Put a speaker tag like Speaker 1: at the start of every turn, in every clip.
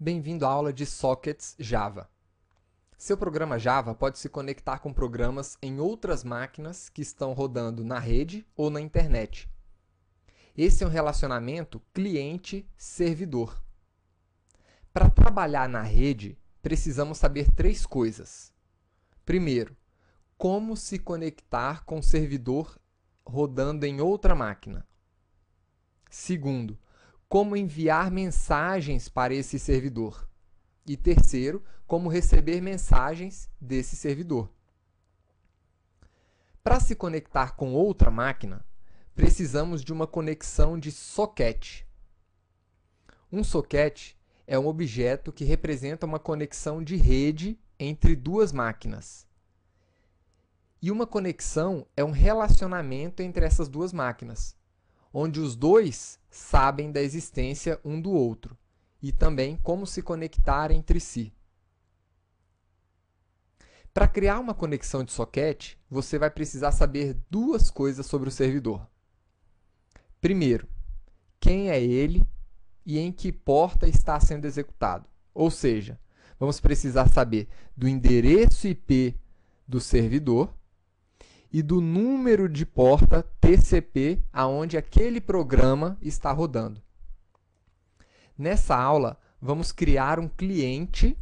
Speaker 1: Bem-vindo à aula de Sockets Java. Seu programa Java pode se conectar com programas em outras máquinas que estão rodando na rede ou na internet. Esse é um relacionamento cliente-servidor. Para trabalhar na rede, precisamos saber três coisas. Primeiro, como se conectar com o servidor rodando em outra máquina. Segundo, como enviar mensagens para esse servidor. E terceiro, como receber mensagens desse servidor. Para se conectar com outra máquina, precisamos de uma conexão de socket. Um socket é um objeto que representa uma conexão de rede entre duas máquinas. E uma conexão é um relacionamento entre essas duas máquinas, onde os dois sabem da existência um do outro e também como se conectar entre si. Para criar uma conexão de socket, você vai precisar saber duas coisas sobre o servidor. Primeiro, quem é ele e em que porta está sendo executado. Ou seja, vamos precisar saber do endereço IP do servidor e do número de porta TCP aonde aquele programa está rodando. Nessa aula, vamos criar um cliente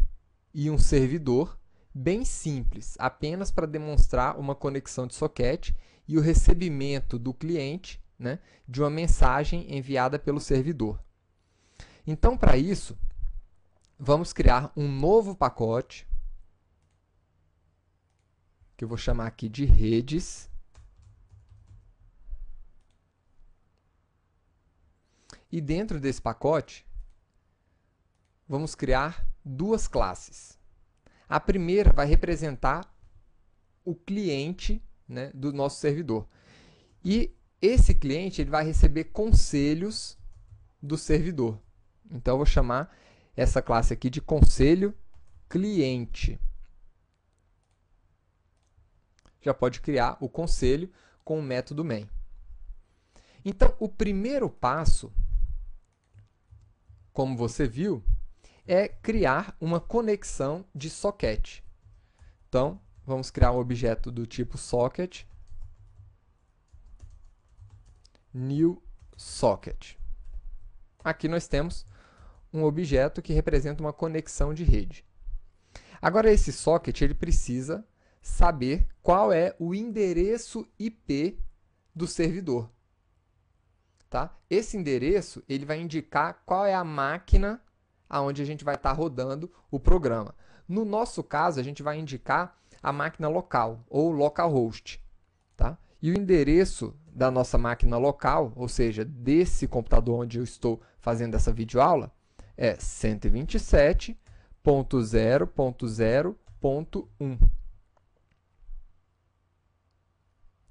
Speaker 1: e um servidor bem simples, apenas para demonstrar uma conexão de socket e o recebimento do cliente, né, de uma mensagem enviada pelo servidor. Então, para isso, vamos criar um novo pacote, que eu vou chamar aqui de redes. E dentro desse pacote, vamos criar duas classes. A primeira vai representar o cliente, né, do nosso servidor. E esse cliente ele vai receber conselhos do servidor. Então, eu vou chamar essa classe aqui de conselho cliente. Já pode criar o conselho com o método main. Então, o primeiro passo, como você viu, é criar uma conexão de socket. Então, vamos criar um objeto do tipo socket, new socket. Aqui nós temos um objeto que representa uma conexão de rede. Agora, esse socket ele precisa saber qual é o endereço IP do servidor. Tá? Esse endereço ele vai indicar qual é a máquina onde a gente vai estar rodando o programa. No nosso caso, a gente vai indicar a máquina local, ou localhost. Tá? E o endereço da nossa máquina local, ou seja, desse computador onde eu estou fazendo essa videoaula, é 127.0.0.1.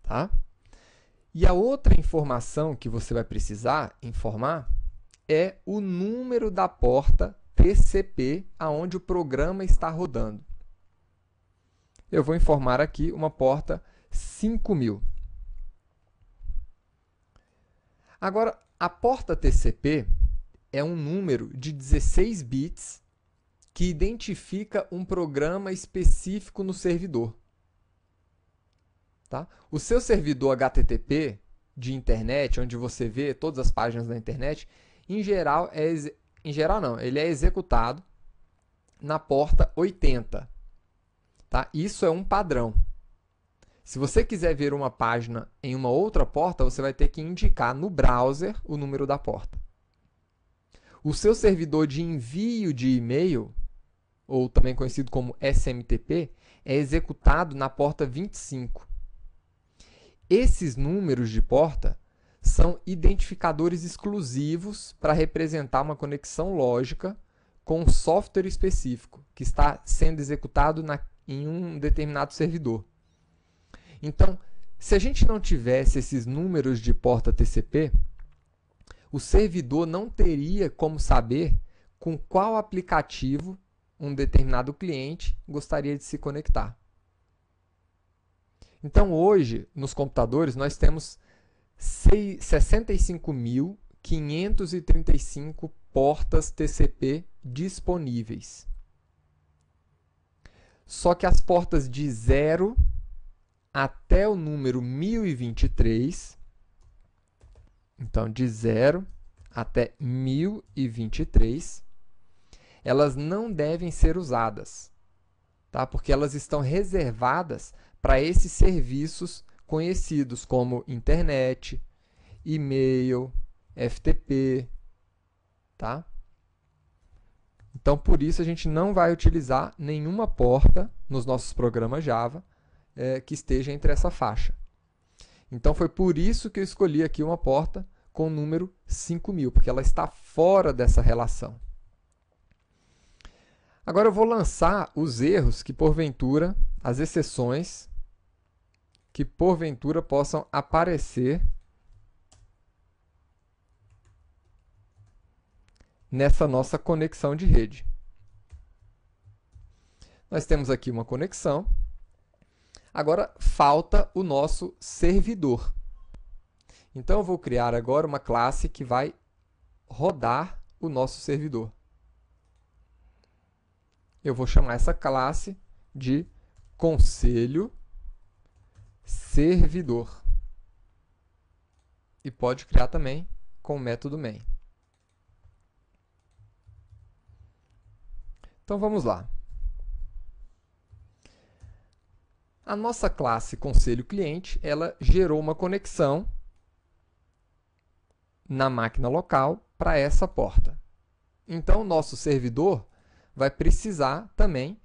Speaker 1: Tá? E a outra informação que você vai precisar informar é o número da porta TCP aonde o programa está rodando. Eu vou informar aqui uma porta 5000. Agora, a porta TCP é um número de 16 bits que identifica um programa específico no servidor. Tá? O seu servidor HTTP de internet, onde você vê todas as páginas da internet, em geral, ele é executado na porta 80. Tá? Isso é um padrão. Se você quiser ver uma página em uma outra porta, você vai ter que indicar no browser o número da porta. O seu servidor de envio de e-mail, ou também conhecido como SMTP, é executado na porta 25. Esses números de porta são identificadores exclusivos para representar uma conexão lógica com um software específico que está sendo executado em um determinado servidor. Então, se a gente não tivesse esses números de porta TCP, o servidor não teria como saber com qual aplicativo um determinado cliente gostaria de se conectar. Então, hoje, nos computadores, nós temos 65.500 535 portas TCP disponíveis. Só que as portas de 0 até o número 1023, então de 0 até 1023, elas não devem ser usadas, tá? Porque elas estão reservadas para esses serviços conhecidos como internet, e-mail, FTP, tá? Então, por isso, a gente não vai utilizar nenhuma porta nos nossos programas Java que esteja entre essa faixa. Então, foi por isso que eu escolhi aqui uma porta com o número 5000, porque ela está fora dessa relação. Agora, eu vou lançar os erros que, porventura, as exceções que, porventura, possam aparecer nessa nossa conexão de rede. Nós temos aqui uma conexão. Agora, falta o nosso servidor. Então, eu vou criar agora uma classe que vai rodar o nosso servidor. Eu vou chamar essa classe de conselho servidor. E pode criar também com o método main. Então, vamos lá. A nossa classe conselho cliente, ela gerou uma conexão na máquina local para essa porta. Então, o nosso servidor vai precisar também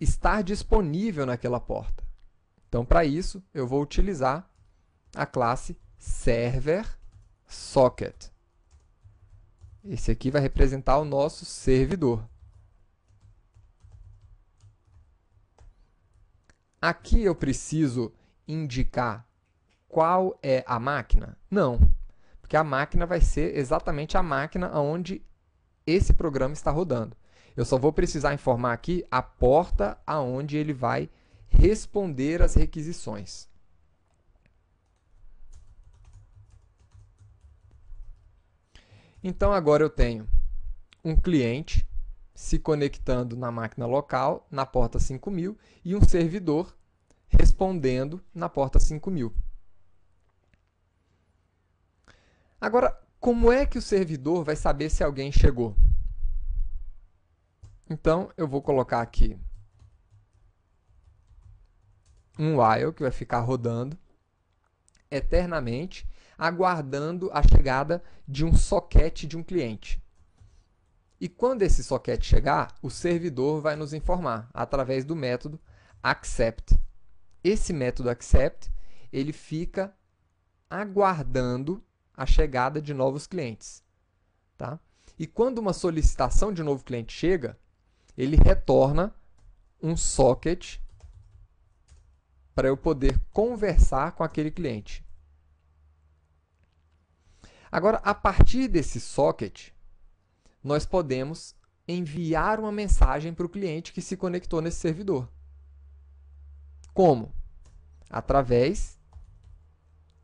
Speaker 1: estar disponível naquela porta. Então, para isso, eu vou utilizar a classe server_socket. Esse aqui vai representar o nosso servidor. Aqui eu preciso indicar qual é a máquina? Não, porque a máquina vai ser exatamente a máquina onde esse programa está rodando. Eu só vou precisar informar aqui a porta aonde ele vai responder às requisições. Então, agora eu tenho um cliente se conectando na máquina local, na porta 5000, e um servidor respondendo na porta 5000. Agora, como é que o servidor vai saber se alguém chegou? Então, eu vou colocar aqui um while que vai ficar rodando eternamente, aguardando a chegada de um socket de um cliente. E quando esse socket chegar, o servidor vai nos informar através do método accept. Esse método accept, ele fica aguardando a chegada de novos clientes, tá? E quando uma solicitação de novo cliente chega, ele retorna um socket para eu poder conversar com aquele cliente. Agora, a partir desse socket, nós podemos enviar uma mensagem para o cliente que se conectou nesse servidor. Como? Através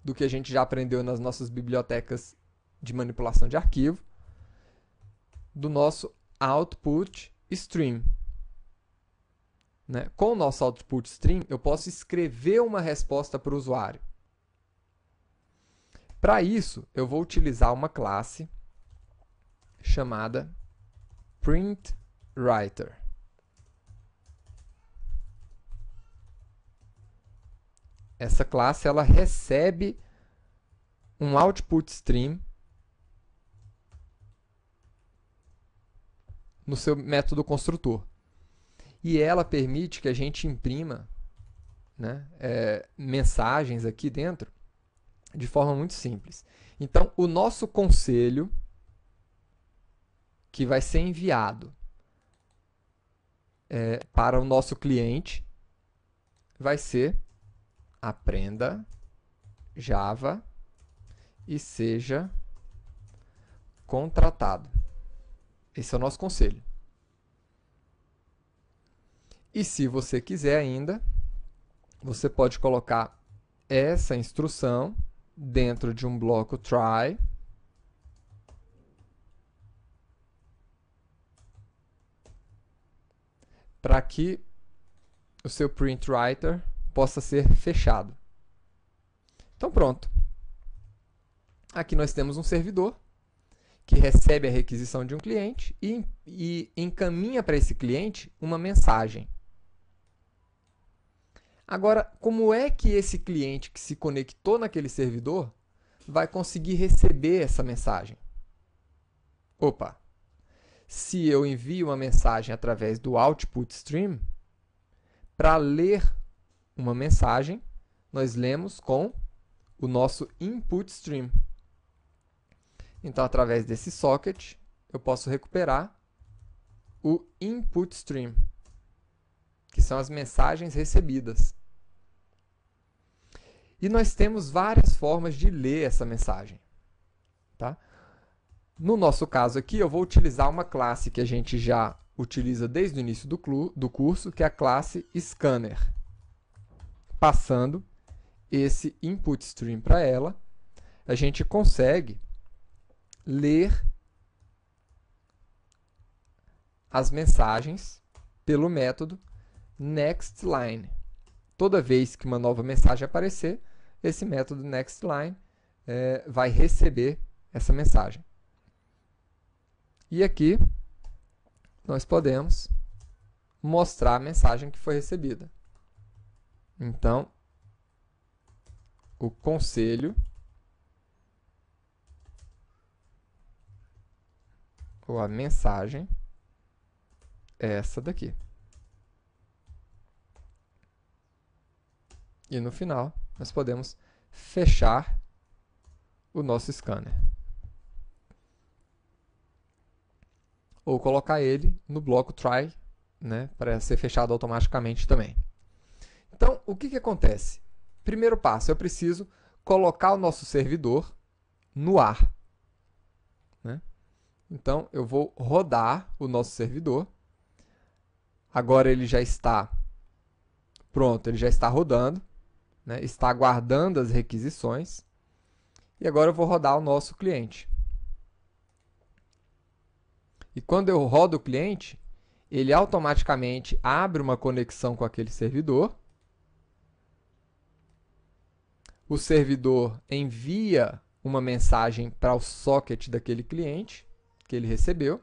Speaker 1: do que a gente já aprendeu nas nossas bibliotecas de manipulação de arquivo, do nosso output stream. Né? Com o nosso output stream, eu posso escrever uma resposta para o usuário. Para isso, eu vou utilizar uma classe chamada printWriter. Essa classe ela recebe um output stream no seu método construtor. E ela permite que a gente imprima, né, mensagens aqui dentro de forma muito simples. Então, o nosso conselho que vai ser enviado para o nosso cliente vai ser: aprenda Java e seja contratado. Esse é o nosso conselho. E se você quiser ainda, você pode colocar essa instrução dentro de um bloco try para que o seu print writer possa ser fechado. Então pronto. Aqui nós temos um servidor que recebe a requisição de um cliente e encaminha para esse cliente uma mensagem. Agora, como é que esse cliente que se conectou naquele servidor vai conseguir receber essa mensagem? Opa! Se eu envio uma mensagem através do output stream, para ler uma mensagem, nós lemos com o nosso input stream. Então, através desse socket, eu posso recuperar o input stream, que são as mensagens recebidas. E nós temos várias formas de ler essa mensagem. Tá? No nosso caso aqui, eu vou utilizar uma classe que a gente já utiliza desde o início do curso, que é a classe Scanner. Passando esse input stream para ela, a gente consegue ler as mensagens pelo método nextLine. Toda vez que uma nova mensagem aparecer, esse método nextLine vai receber essa mensagem. E aqui nós podemos mostrar a mensagem que foi recebida. Então, o conselho ou a mensagem é essa daqui. E no final, nós podemos fechar o nosso scanner. Ou colocar ele no bloco try, né, para ser fechado automaticamente também. Então, o que acontece? Primeiro passo, eu preciso colocar o nosso servidor no ar. Né? Então, eu vou rodar o nosso servidor. Agora ele já está pronto, ele já está rodando. Né, está aguardando as requisições. E agora eu vou rodar o nosso cliente. E quando eu rodo o cliente, ele automaticamente abre uma conexão com aquele servidor. O servidor envia uma mensagem para o socket daquele cliente que ele recebeu.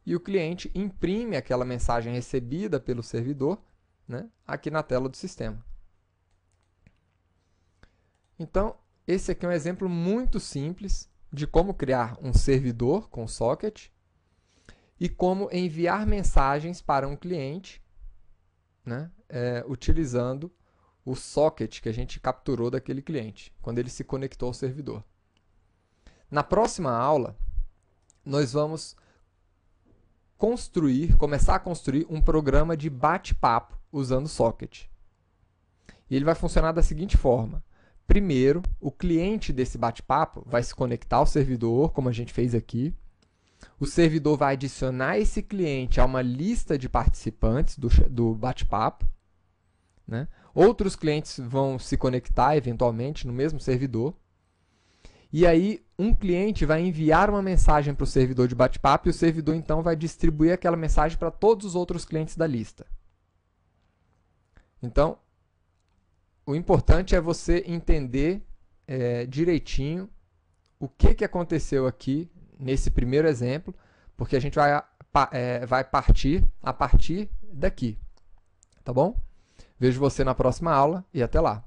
Speaker 1: E o cliente imprime aquela mensagem recebida pelo servidor, né, aqui na tela do sistema. Então, esse aqui é um exemplo muito simples de como criar um servidor com socket e como enviar mensagens para um cliente, né, utilizando o socket que a gente capturou daquele cliente, quando ele se conectou ao servidor. Na próxima aula, nós vamos começar a construir um programa de bate-papo usando socket. E ele vai funcionar da seguinte forma. Primeiro, o cliente desse bate-papo vai se conectar ao servidor, como a gente fez aqui. O servidor vai adicionar esse cliente a uma lista de participantes do bate-papo. Né? Outros clientes vão se conectar, eventualmente, no mesmo servidor. E aí, um cliente vai enviar uma mensagem para o servidor de bate-papo e o servidor, então, vai distribuir aquela mensagem para todos os outros clientes da lista. Então, o importante é você entender direitinho o que aconteceu aqui nesse primeiro exemplo, porque a gente vai partir a partir daqui. Tá bom? Vejo você na próxima aula e até lá.